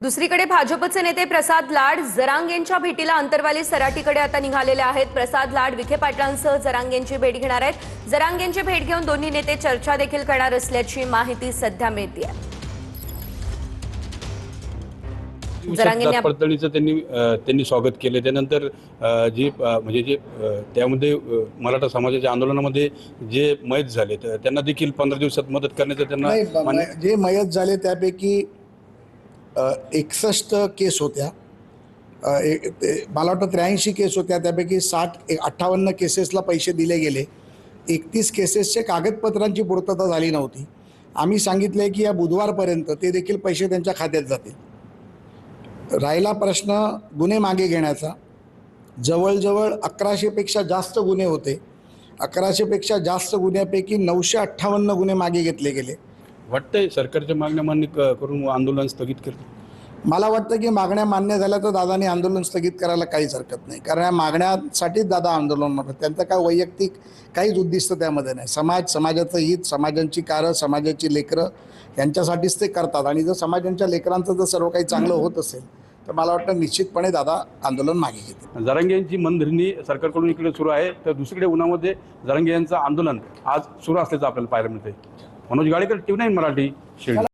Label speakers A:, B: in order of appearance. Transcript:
A: दुसरीकडे भाजपचे नेते प्रसाद लाड जरांगेंच्या भेटीला अंतरवाली सराटीकडे आता निघालेले आहेत। प्रसाद लाड विखे पाटलांसह जरांगेंची भेट घेणार आहेत। जरांगेंची भेट घेऊन दोन्ही नेते चर्चा देखील करणार असल्याची माहिती सध्या मिळते आहे।
B: जरांगेंनी पडताळणीचं त्यांनी स्वागत केले। त्यानंतर जे म्हणजे जे त्यामध्ये मराठा समाजाच्या आंदोलनामध्ये जे मयत झाले त्यांना देखील 15 दिवसात मदत करण्याचं त्यांना
C: जे मयत झाले त्यापैकी 61 केस होत्या, मला वाटतं 83 केस होत्या, त्यापैकी 58 केसेसला पैसे दिले गेले। 31 केसेसचे कागदपत्रांची पूर्तता झाली नव्हती। आम्ही सांगितले की या बुधवारपर्यंत ते देखील पैसे त्यांच्या खात्यात जातील। राहिला प्रश्न गुन्हे मागे घेण्याचा। जवळजवळ 1100 पेक्षा जास्त गुन्हे होते। 1100 पेक्षा जास्त गुन्ह्यापैकी 958 गुन्हे मागे घेतले गेले।
B: वाटतंय सरकारच्या मागण्या मान्य करून आंदोलन स्थगित करतील।
C: मला वाटतं की मागण्या मान्य झाल्या तर दादांनी आंदोलन स्थगित करायला काहीच हरकत नाही, कारण या मागण्यासाठीच दादा आंदोलन करतात। त्यांचं काय वैयक्तिक काहीच उद्दिष्ट त्यामध्ये नाही। समाजाचं हित, समाजांची कारं, समाजाची लेकरं यांच्यासाठीच ते करतात। आणि जर समाजांच्या लेकरांचं जर सर्व काही चांगलं होत असेल तर मला वाटतं निश्चितपणे दादा आंदोलन मागे घेतील।
B: जरांगे यांची मनधरणी सरकारकडून इकडे सुरू आहे, तर दुसरीकडे उन्हामध्ये जरांगे यांचं आंदोलन आज सुरू असल्याचं आपल्याला पाहायला मिळते। मनोज गाळेकर, TV9 मराठी, शिर्डी।